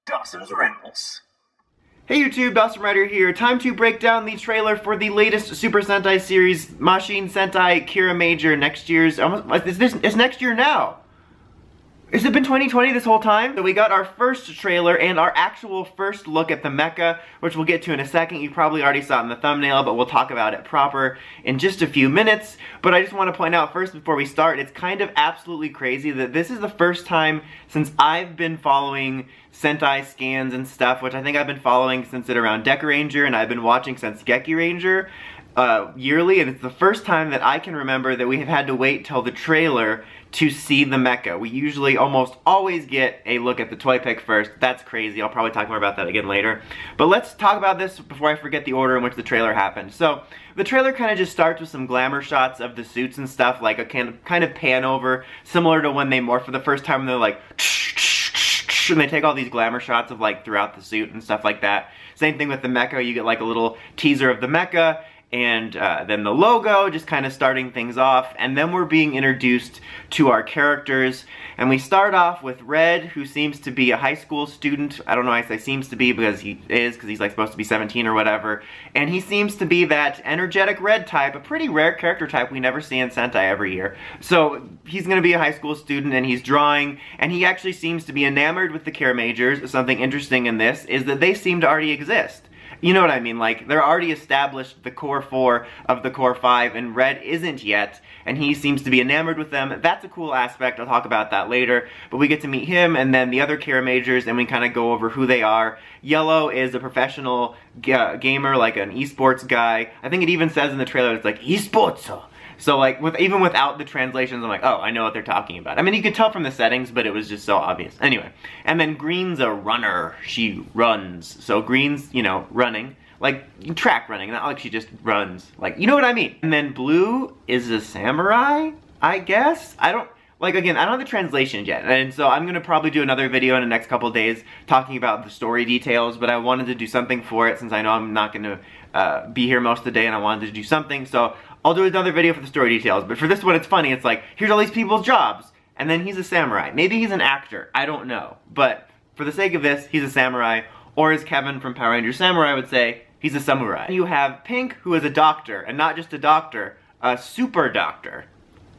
Dawson's Rambles. Hey YouTube, Dawson Ryder here. Time to break down the trailer for the latest Super Sentai series, Mashin Sentai Kiramager. Next year's, it's next year now. Has it been 2020 this whole time? So we got our first trailer and our actual first look at the mecha, which we'll get to in a second. You probably already saw it in the thumbnail, but we'll talk about it proper in just a few minutes. But I just want to point out first before we start, it's kind of absolutely crazy that this is the first time since I've been following Sentai scans and stuff, which I think I've been following since it around Deca Ranger, and I've been watching since Geki Ranger yearly, and it's the first time that I can remember that we have had to wait till the trailer to see the mecha. We usually almost always get a look at the toy pic first. That's crazy. I'll probably talk more about that again later. But let's talk about this before I forget the order in which the trailer happened. So, the trailer kind of just starts with some glamour shots of the suits and stuff, like a kind of pan over, similar to when they morph for the first time and they're like, and they take all these glamour shots of like throughout the suit and stuff like that. Same thing with the mecha, you get like a little teaser of the mecha, and then the logo, just kind of starting things off, and then we're being introduced to our characters, and we start off with Red, who seems to be a high school student. I don't know why I say seems to be, because he is, because he's like supposed to be 17 or whatever, and he seems to be that energetic Red type, a pretty rare character type we never see in Sentai every year. So he's going to be a high school student, and he's drawing, and he actually seems to be enamored with the Kiramagers. Something interesting in this is that they seem to already exist. You know what I mean, like, they're already established the core 4 of the core 5, and Red isn't yet, and he seems to be enamored with them. That's a cool aspect, I'll talk about that later, but we get to meet him and then the other Kiramagers, and we kind of go over who they are. Yellow is a professional gamer, like an esports guy. I think it even says in the trailer, it's like, esports. So like, even without the translations, I'm like, oh, I know what they're talking about. I mean, you could tell from the settings, but it was just so obvious. Anyway, and then Green's a runner. She runs. So Green's, you know, running. Like, track running, not like she just runs. Like, you know what I mean? And then Blue is a samurai, I guess? I don't, like, again, I don't have the translations yet. And so I'm gonna probably do another video in the next couple days talking about the story details, but I wanted to do something for it since I know I'm not gonna be here most of the day and I wanted to do something. So I'll do another video for the story details, but for this one it's funny, it's like, here's all these people's jobs, and then he's a samurai. Maybe he's an actor, I don't know. But for the sake of this, he's a samurai, or as Kevin from Power Rangers Samurai would say, he's a samurai. You have Pink, who is a doctor, and not just a doctor, a super doctor,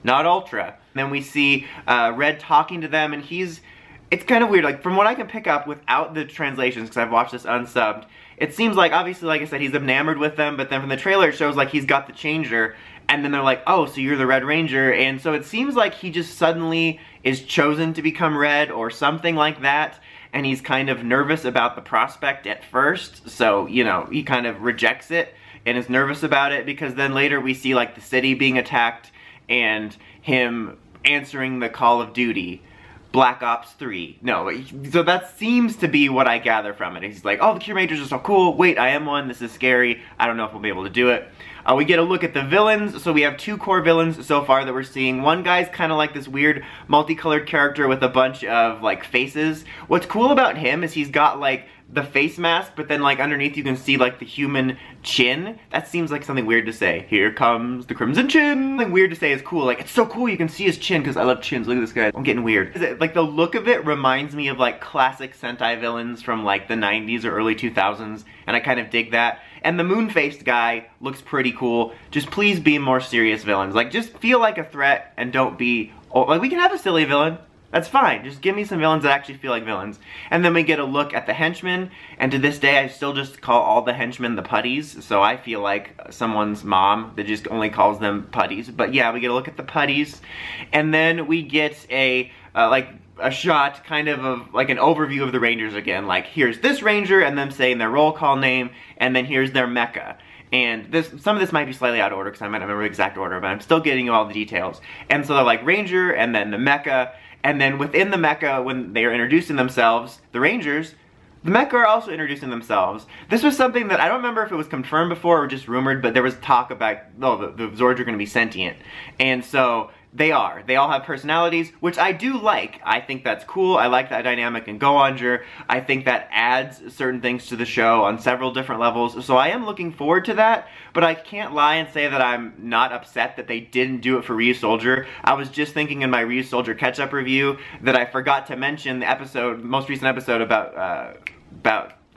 not ultra. And then we see Red talking to them, and it's kind of weird, like from what I can pick up without the translations, because I've watched this unsubbed, it seems like, obviously, like I said, he's enamored with them, but then from the trailer it shows like he's got the changer, and then they're like, oh, so you're the Red Ranger, and so it seems like he just suddenly is chosen to become Red, or something like that, and he's kind of nervous about the prospect at first, so, you know, he kind of rejects it, and is nervous about it, because then later we see, like, the city being attacked, and him answering the call of duty. Black Ops 3. No, so that seems to be what I gather from it. He's like, oh, the Kiramagers are so cool. Wait, I am one. This is scary. I don't know if we'll be able to do it. We get a look at the villains. So we have 2 core villains so far that we're seeing. One guy's kind of like this weird multicolored character with a bunch of like faces. What's cool about him is he's got like the face mask, but then like underneath you can see like the human chin. That seems like something weird to say. Here comes the crimson chin. Something weird to say is cool. Like, it's so cool you can see his chin, because I love chins. Look at this guy. I'm getting weird. Like, the look of it reminds me of like classic Sentai villains from like the 90s or early 2000s, and I kind of dig that. And the moon-faced guy looks pretty cool. Just please be more serious villains. Like, just feel like a threat and don't be, like, we can have a silly villain. That's fine. Just give me some villains that actually feel like villains. And then we get a look at the henchmen, and to this day I still just call all the henchmen the putties, so I feel like someone's mom that just only calls them putties. But yeah, we get a look at the putties, and then we get a shot kind of like an overview of the Rangers again. Like, here's this Ranger, and them saying their roll call name, and then here's their mecha. And some of this might be slightly out of order, because I might not remember the exact order, but I'm still getting you all the details. And so they're like Ranger, and then the mecha, and then within the mecha, when they are introducing themselves, the Rangers, the mecha are also introducing themselves. This was something that I don't remember if it was confirmed before or just rumored, but there was talk about, oh, the Zords are going to be sentient. And so They are. They all have personalities, which I do like. I think that's cool. I like that dynamic in Go-Onger. I think that adds certain things to the show on several different levels. So I am looking forward to that, but I can't lie and say that I'm not upset that they didn't do it for Ryusoulger. I was just thinking in my Ryusoulger catch-up review that I forgot to mention the episode, most recent episode about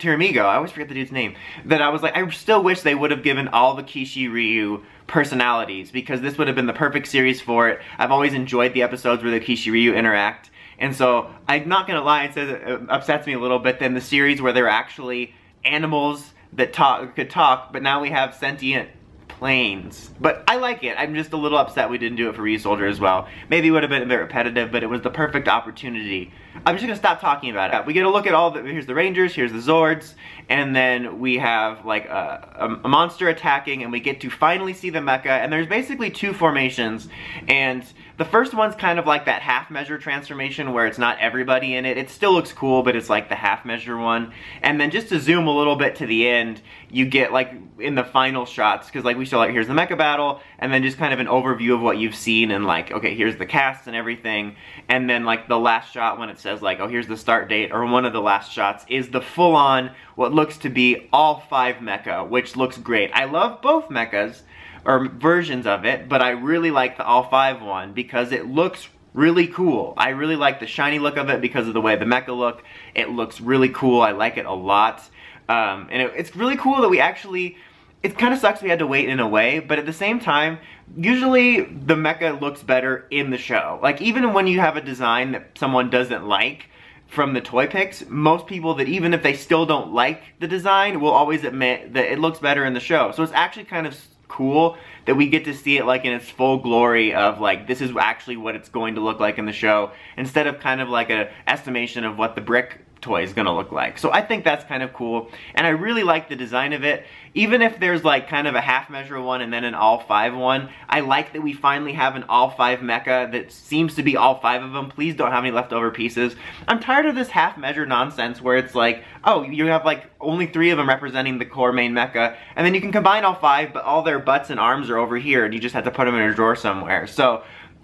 Kiramager. I always forget the dude's name. That I was like, I still wish they would have given all the Kishi Ryu personalities, because this would have been the perfect series for it. I've always enjoyed the episodes where the Kishi Ryu interact, and so I'm not gonna lie and say that it upsets me a little bit than the series where they're actually animals that could talk, but now we have sentient planes. But I like it. I'm just a little upset we didn't do it for Ryusoulger as well. Maybe it would have been a bit repetitive, but it was the perfect opportunity. I'm just gonna stop talking about it. We get a look at all the, here's the Rangers, here's the Zords, and then we have like a monster attacking, and we get to finally see the mecha, and there's basically two formations, and the first one's kind of like that half measure transformation where it's not everybody in it. It still looks cool, but it's like the half measure one. And then just to zoom a little bit to the end, you get like in the final shots, because like we show like here's the mecha battle, and then just kind of an overview of what you've seen, and like, okay, here's the cast and everything, and then like the last shot when it says like, oh, here's the start date, or one of the last shots is the full-on, what looks to be all 5 mecha, which looks great. I love both mechas, or versions of it, but I really like the all 5 one because it looks really cool. I really like the shiny look of it because of the way the mecha look. It looks really cool. I like it a lot. And it's really cool that we actually, it kind of sucks we had to wait in a way, but at the same time, usually the mecha looks better in the show. Like even when you have a design that someone doesn't like from the toy pics, most people that even if they still don't like the design will always admit that it looks better in the show. So it's actually kind of cool that we get to see it like in its full glory of like, this is actually what it's going to look like in the show, instead of kind of like an estimation of what the brick toy is gonna look like. So I think that's kind of cool, and I really like the design of it. Even if there's like kind of a half measure one and then an all 5 one, I like that we finally have an all 5 mecha that seems to be all 5 of them. Please don't have any leftover pieces. I'm tired of this half measure nonsense where it's like, oh, you have like only 3 of them representing the core main mecha, and then you can combine all 5, but all their butts and arms are over here, and you just have to put them in a drawer somewhere. So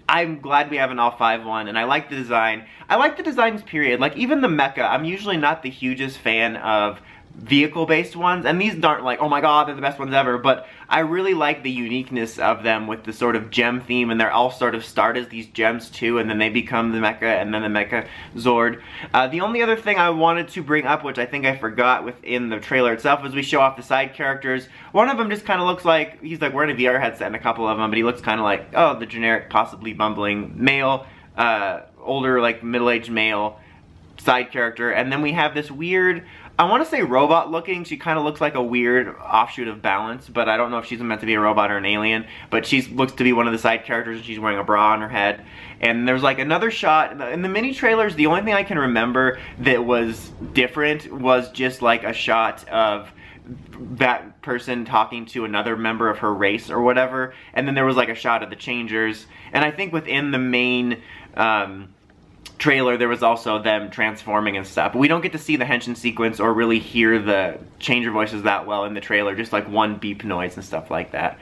I'm glad we have an all 5 one, and I like the design. I like the designs, period. Like even the mecha, I'm usually not the hugest fan of vehicle-based ones, and these aren't like, oh my god, they're the best ones ever, but I really like the uniqueness of them with the sort of gem theme, and they're all sort of start as these gems too, and then they become the mecha, and then the mecha Zord. The only other thing I wanted to bring up, which I think I forgot within the trailer itself, is we show off the side characters. One of them just kind of looks like, he's like wearing a VR headset in a couple of them, but he looks kind of like, oh, the generic, possibly bumbling male, older, like middle-aged male side character. And then we have this weird, I want to say robot looking, she kind of looks like a weird offshoot of Balance, but I don't know if she's meant to be a robot or an alien, but she looks to be one of the side characters, and she's wearing a bra on her head. And there's like another shot, in the mini trailers, the only thing I can remember that was different was just like a shot of that person talking to another member of her race or whatever, and then there was like a shot of the changers, and I think within the main trailer there was also them transforming and stuff. But we don't get to see the henshin sequence or really hear the changer voices that well in the trailer, just like one beep noise and stuff like that.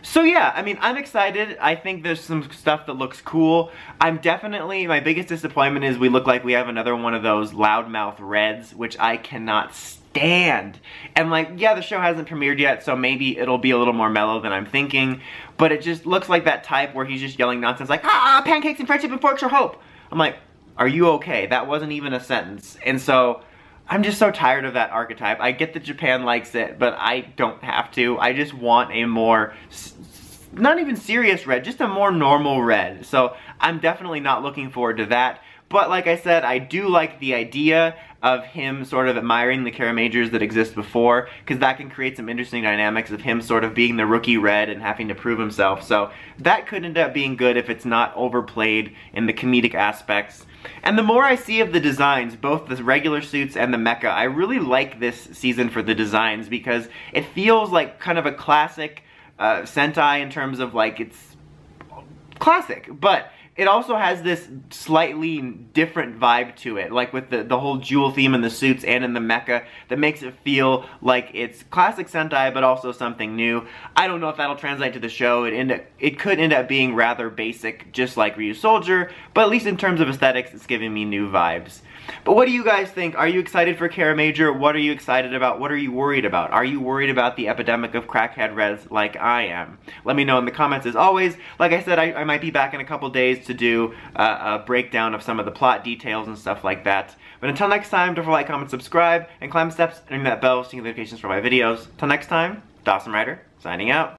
So yeah, I mean, I'm excited. I think there's some stuff that looks cool. I'm definitely, my biggest disappointment is we look like we have another one of those loudmouth reds, which I cannot stand. And like, yeah, the show hasn't premiered yet, so maybe it'll be a little more mellow than I'm thinking, but it just looks like that type where he's just yelling nonsense like, ah, pancakes and friendship and forks for hope. I'm like, are you okay? That wasn't even a sentence. And so, I'm just so tired of that archetype. I get that Japan likes it, but I don't have to. I just want a more, not even serious red, just a more normal red. So I'm definitely not looking forward to that. But like I said, I do like the idea of him sort of admiring the Kiramagers that exist before, because that can create some interesting dynamics of him sort of being the rookie red and having to prove himself. So that could end up being good if it's not overplayed in the comedic aspects. And the more I see of the designs, both the regular suits and the mecha, I really like this season for the designs because it feels like kind of a classic Sentai in terms of like it's classic, but it also has this slightly different vibe to it, like with the whole jewel theme in the suits and in the mecha, that makes it feel like it's classic Sentai, but also something new. I don't know if that'll translate to the show. It could end up being rather basic, just like Ryu Soldier, but at least in terms of aesthetics, it's giving me new vibes. But what do you guys think? Are you excited for Kiramager? What are you excited about? What are you worried about? Are you worried about the epidemic of crackhead reds like I am? Let me know in the comments as always. Like I said, I might be back in a couple days to do a breakdown of some of the plot details and stuff like that. But until next time, don't forget to like, comment, subscribe, and climb steps and ring that bell so you get notifications for my videos. Until next time, Dawson Rider, signing out.